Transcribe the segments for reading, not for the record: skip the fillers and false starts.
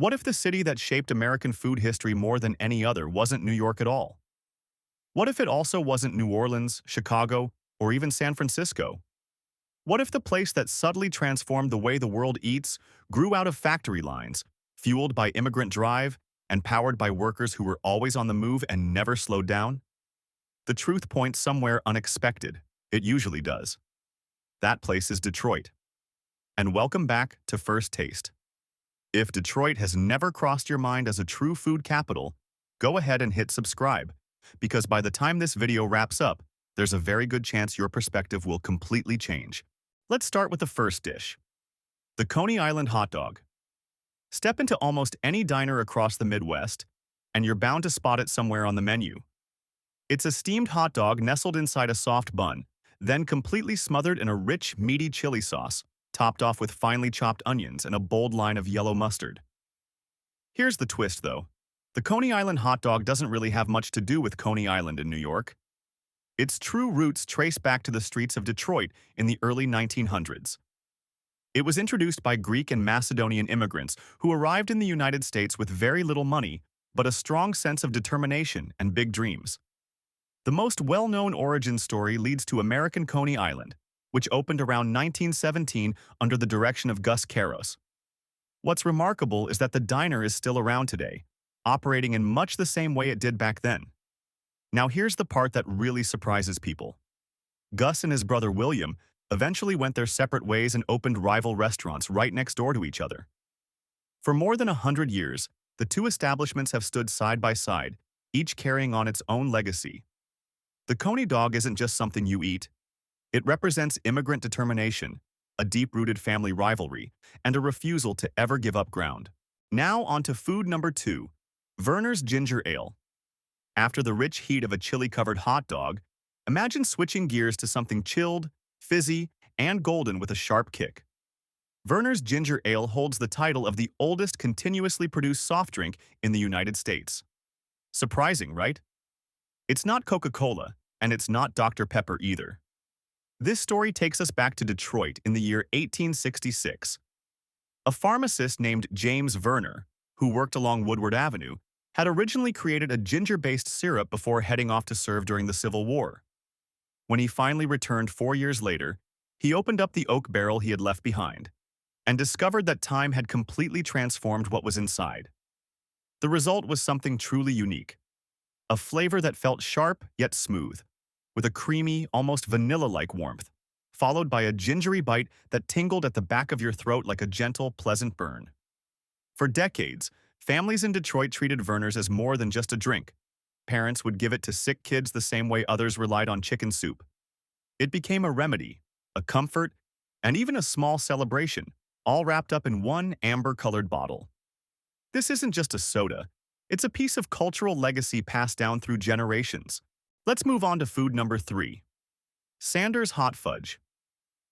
What if the city that shaped American food history more than any other wasn't New York at all? What if it also wasn't New Orleans, Chicago, or even San Francisco? What if the place that subtly transformed the way the world eats grew out of factory lines, fueled by immigrant drive, and powered by workers who were always on the move and never slowed down? The truth points somewhere unexpected. It usually does. That place is Detroit. And welcome back to First Taste. If Detroit has never crossed your mind as a true food capital, go ahead and hit subscribe, because by the time this video wraps up, there's a very good chance your perspective will completely change. Let's start with the first dish, the Coney Island Hot Dog. Step into almost any diner across the Midwest, and you're bound to spot it somewhere on the menu. It's a steamed hot dog nestled inside a soft bun, then completely smothered in a rich, meaty chili sauce, topped off with finely chopped onions and a bold line of yellow mustard. Here's the twist, though. The Coney Island hot dog doesn't really have much to do with Coney Island in New York. Its true roots trace back to the streets of Detroit in the early 1900s. It was introduced by Greek and Macedonian immigrants who arrived in the United States with very little money, but a strong sense of determination and big dreams. The most well-known origin story leads to American Coney Island, which opened around 1917 under the direction of Gus Caros. What's remarkable is that the diner is still around today, operating in much the same way it did back then. Now here's the part that really surprises people. Gus and his brother William eventually went their separate ways and opened rival restaurants right next door to each other. For more than 100 years, the two establishments have stood side by side, each carrying on its own legacy. The Coney dog isn't just something you eat. It represents immigrant determination, a deep-rooted family rivalry, and a refusal to ever give up ground. Now on to food number 2, Verner's Ginger Ale. After the rich heat of a chili-covered hot dog, imagine switching gears to something chilled, fizzy, and golden with a sharp kick. Verner's Ginger Ale holds the title of the oldest continuously produced soft drink in the United States. Surprising, right? It's not Coca-Cola, and it's not Dr. Pepper either. This story takes us back to Detroit in the year 1866. A pharmacist named James Verner, who worked along Woodward Avenue, had originally created a ginger-based syrup before heading off to serve during the Civil War. When he finally returned 4 years later, he opened up the oak barrel he had left behind and discovered that time had completely transformed what was inside. The result was something truly unique, a flavor that felt sharp yet smooth, with a creamy, almost vanilla-like warmth, followed by a gingery bite that tingled at the back of your throat like a gentle, pleasant burn. For decades, families in Detroit treated Verner's as more than just a drink. Parents would give it to sick kids the same way others relied on chicken soup. It became a remedy, a comfort, and even a small celebration, all wrapped up in one amber-colored bottle. This isn't just a soda. It's a piece of cultural legacy passed down through generations. Let's move on to food number 3, Sanders Hot Fudge.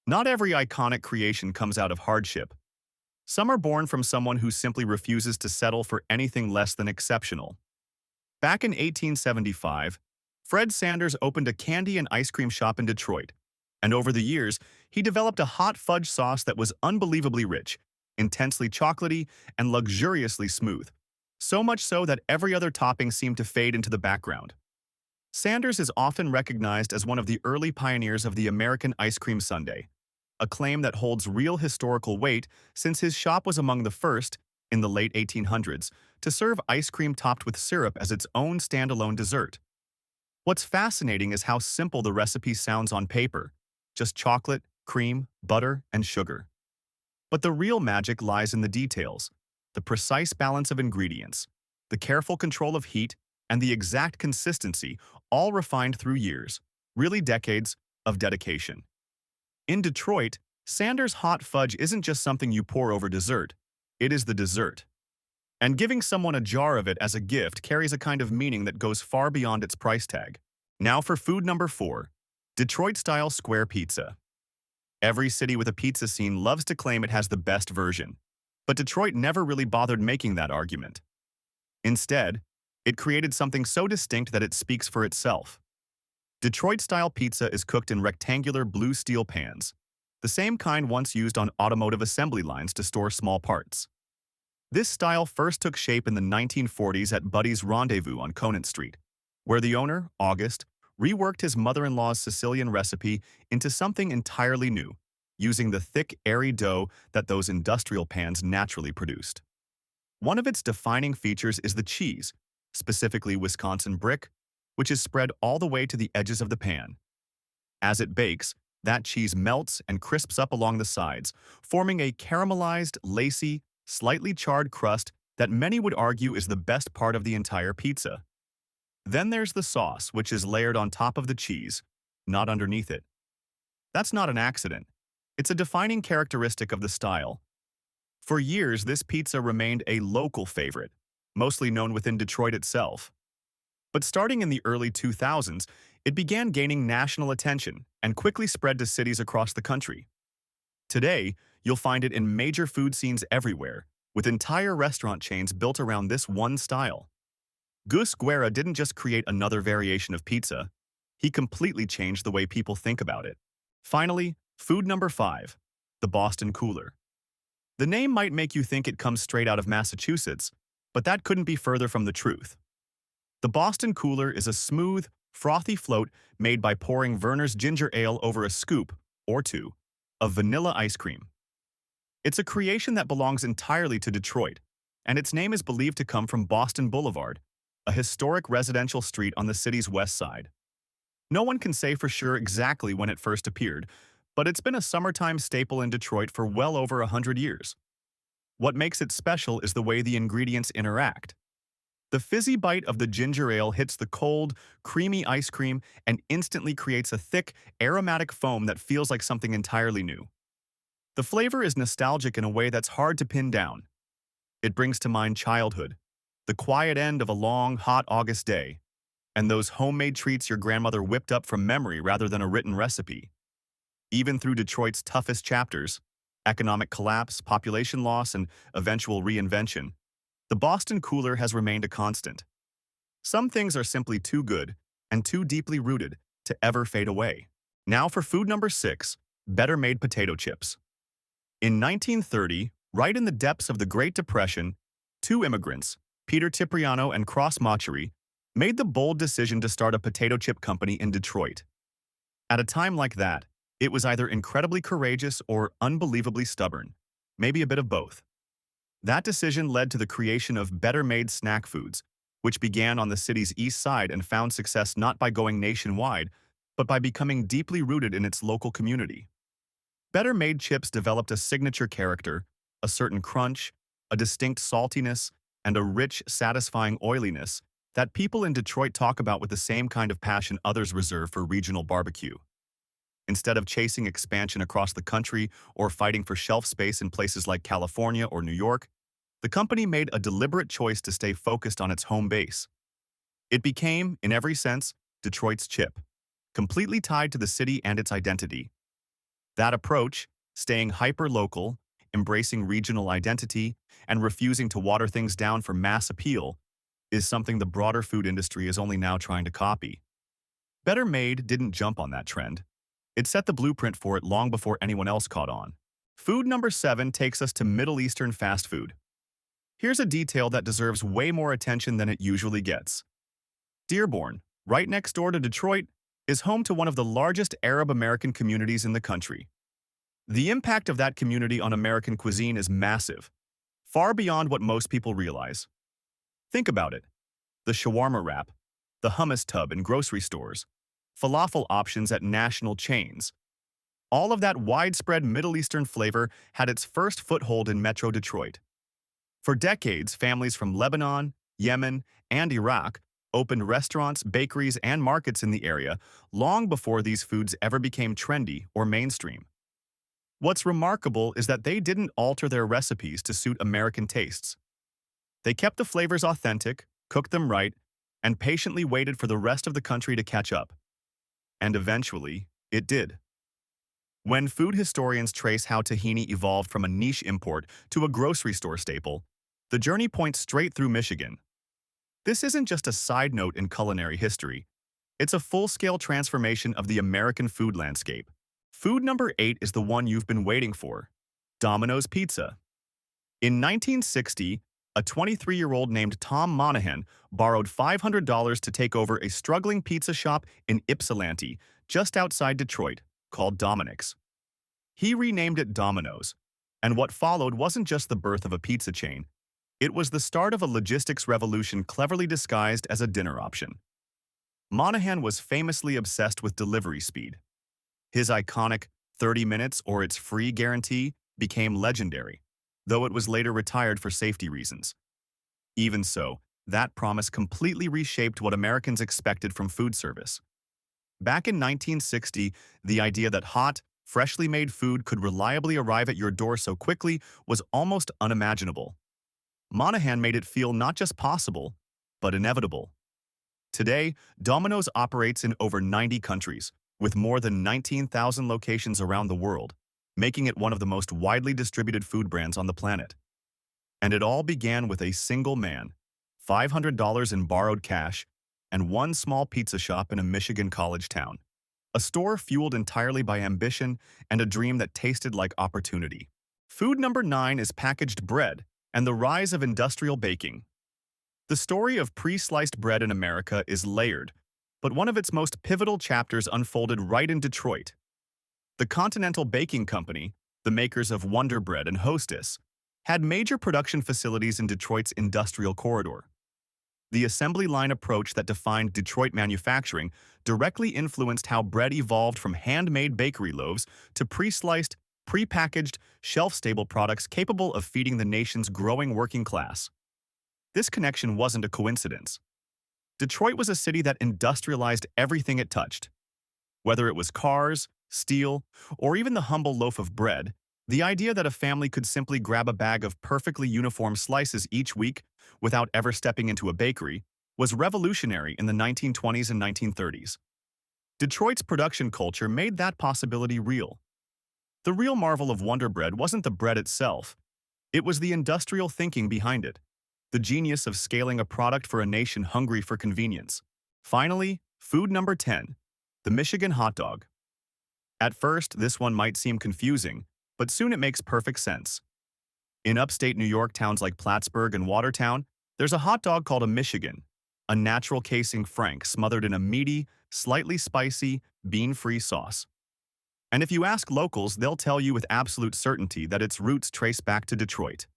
Not every iconic creation comes out of hardship. Some are born from someone who simply refuses to settle for anything less than exceptional. Back in 1875, Fred Sanders opened a candy and ice cream shop in Detroit, and over the years, he developed a hot fudge sauce that was unbelievably rich, intensely chocolatey, and luxuriously smooth, so much so that every other topping seemed to fade into the background. Sanders is often recognized as one of the early pioneers of the American ice cream sundae, a claim that holds real historical weight since his shop was among the first, in the late 1800s, to serve ice cream topped with syrup as its own standalone dessert. What's fascinating is how simple the recipe sounds on paper, just chocolate, cream, butter, and sugar. But the real magic lies in the details, the precise balance of ingredients, the careful control of heat, and the exact consistency, all refined through years, really decades, of dedication. In Detroit, Sanders Hot Fudge isn't just something you pour over dessert, it is the dessert. And giving someone a jar of it as a gift carries a kind of meaning that goes far beyond its price tag. Now for food number 4, Detroit-style square pizza. Every city with a pizza scene loves to claim it has the best version, but Detroit never really bothered making that argument. Instead, it created something so distinct that it speaks for itself. Detroit-style pizza is cooked in rectangular blue steel pans, the same kind once used on automotive assembly lines to store small parts. This style first took shape in the 1940s at Buddy's Rendezvous on Conant Street, where the owner, August, reworked his mother-in-law's Sicilian recipe into something entirely new, using the thick, airy dough that those industrial pans naturally produced. One of its defining features is the cheese, specifically Wisconsin brick, which is spread all the way to the edges of the pan. As it bakes, that cheese melts and crisps up along the sides, forming a caramelized, lacy, slightly charred crust that many would argue is the best part of the entire pizza. Then there's the sauce, which is layered on top of the cheese, not underneath it. That's not an accident. It's a defining characteristic of the style. For years, this pizza remained a local favorite, mostly known within Detroit itself. But starting in the early 2000s, it began gaining national attention and quickly spread to cities across the country. Today, you'll find it in major food scenes everywhere, with entire restaurant chains built around this one style. Gus Guerra didn't just create another variation of pizza, he completely changed the way people think about it. Finally, food number 5, the Boston Cooler. The name might make you think it comes straight out of Massachusetts, but that couldn't be further from the truth. The Boston Cooler is a smooth, frothy float made by pouring Werner's ginger ale over a scoop, or two, of vanilla ice cream. It's a creation that belongs entirely to Detroit, and its name is believed to come from Boston Boulevard, a historic residential street on the city's west side. No one can say for sure exactly when it first appeared, but it's been a summertime staple in Detroit for well over 100 years. What makes it special is the way the ingredients interact. The fizzy bite of the ginger ale hits the cold, creamy ice cream and instantly creates a thick, aromatic foam that feels like something entirely new. The flavor is nostalgic in a way that's hard to pin down. It brings to mind childhood, the quiet end of a long, hot August day, and those homemade treats your grandmother whipped up from memory rather than a written recipe. Even through Detroit's toughest chapters, economic collapse, population loss, and eventual reinvention, the Boston Cooler has remained a constant. Some things are simply too good and too deeply rooted to ever fade away. Now for food number 6, better-made potato chips. In 1930, right in the depths of the Great Depression, two immigrants, Peter Cipriano and Cross Macheri, made the bold decision to start a potato chip company in Detroit. At a time like that, it was either incredibly courageous or unbelievably stubborn, maybe a bit of both. That decision led to the creation of better-made snack foods, which began on the city's east side and found success not by going nationwide, but by becoming deeply rooted in its local community. Better-made chips developed a signature character, a certain crunch, a distinct saltiness, and a rich, satisfying oiliness that people in Detroit talk about with the same kind of passion others reserve for regional barbecue. Instead of chasing expansion across the country or fighting for shelf space in places like California or New York, the company made a deliberate choice to stay focused on its home base. It became, in every sense, Detroit's chip, completely tied to the city and its identity. That approach, staying hyper-local, embracing regional identity, and refusing to water things down for mass appeal, is something the broader food industry is only now trying to copy. Better Made didn't jump on that trend. It set the blueprint for it long before anyone else caught on. Food number 7 takes us to Middle Eastern fast food. Here's a detail that deserves way more attention than it usually gets. Dearborn, right next door to Detroit, is home to one of the largest Arab American communities in the country. The impact of that community on American cuisine is massive, far beyond what most people realize. Think about it. The shawarma wrap, the hummus tub in grocery stores, falafel options at national chains. All of that widespread Middle Eastern flavor had its first foothold in Metro Detroit. For decades, families from Lebanon, Yemen, and Iraq opened restaurants, bakeries, and markets in the area long before these foods ever became trendy or mainstream. What's remarkable is that they didn't alter their recipes to suit American tastes. They kept the flavors authentic, cooked them right, and patiently waited for the rest of the country to catch up. And eventually, it did. When food historians trace how tahini evolved from a niche import to a grocery store staple, the journey points straight through Michigan. This isn't just a side note in culinary history. It's a full-scale transformation of the American food landscape. Food number 8 is the one you've been waiting for: Domino's Pizza. In 1960, A 23-year-old named Tom Monahan borrowed $500 to take over a struggling pizza shop in Ypsilanti, just outside Detroit, called Dominick's. He renamed it Domino's, and what followed wasn't just the birth of a pizza chain. It was the start of a logistics revolution cleverly disguised as a dinner option. Monahan was famously obsessed with delivery speed. His iconic 30 minutes or it's free guarantee became legendary, though it was later retired for safety reasons. Even so, that promise completely reshaped what Americans expected from food service. Back in 1960, the idea that hot, freshly made food could reliably arrive at your door so quickly was almost unimaginable. Monahan made it feel not just possible, but inevitable. Today, Domino's operates in over 90 countries, with more than 19,000 locations around the world, making it one of the most widely distributed food brands on the planet. And it all began with a single man, $500 in borrowed cash, and one small pizza shop in a Michigan college town. A store fueled entirely by ambition and a dream that tasted like opportunity. Food number 9 is packaged bread and the rise of industrial baking. The story of pre-sliced bread in America is layered, but one of its most pivotal chapters unfolded right in Detroit. The Continental Baking Company, the makers of Wonder Bread and Hostess, had major production facilities in Detroit's industrial corridor. The assembly line approach that defined Detroit manufacturing directly influenced how bread evolved from handmade bakery loaves to pre-sliced, pre-packaged, shelf-stable products capable of feeding the nation's growing working class. This connection wasn't a coincidence. Detroit was a city that industrialized everything it touched. Whether it was cars, steel, or even the humble loaf of bread, the idea that a family could simply grab a bag of perfectly uniform slices each week without ever stepping into a bakery was revolutionary in the 1920s and 1930s. Detroit's production culture made that possibility real. The real marvel of Wonder Bread wasn't the bread itself. It was the industrial thinking behind it, the genius of scaling a product for a nation hungry for convenience. Finally, food number 10, the Michigan hot dog. At first, this one might seem confusing, but soon it makes perfect sense. In upstate New York towns like Plattsburgh and Watertown, there's a hot dog called a Michigan, a natural casing frank smothered in a meaty, slightly spicy, bean-free sauce. And if you ask locals, they'll tell you with absolute certainty that its roots trace back to Detroit.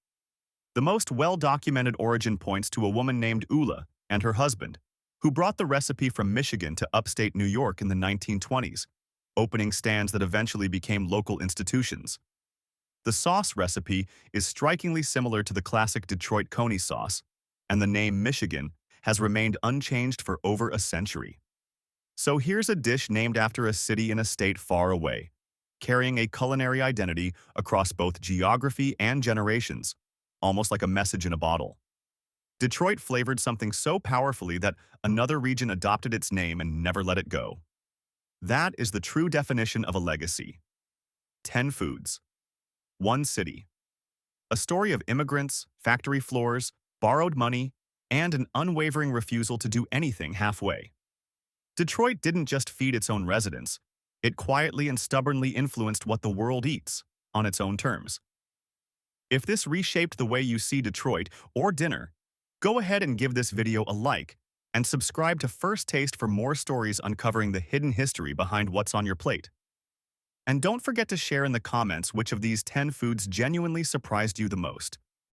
The most well-documented origin points to a woman named Ulla and her husband, who brought the recipe from Michigan to upstate New York in the 1920s, opening stands that eventually became local institutions. The sauce recipe is strikingly similar to the classic Detroit Coney sauce, and the name Michigan has remained unchanged for over a century. So here's a dish named after a city in a state far away, carrying a culinary identity across both geography and generations, almost like a message in a bottle. Detroit flavored something so powerfully that another region adopted its name and never let it go. That is the true definition of a legacy. 10 foods. 1 city. A story of immigrants, factory floors, borrowed money, and an unwavering refusal to do anything halfway. Detroit didn't just feed its own residents, it quietly and stubbornly influenced what the world eats, on its own terms. If this reshaped the way you see Detroit or dinner, go ahead and give this video a like and subscribe to First Taste for more stories uncovering the hidden history behind what's on your plate. And don't forget to share in the comments which of these 10 foods genuinely surprised you the most.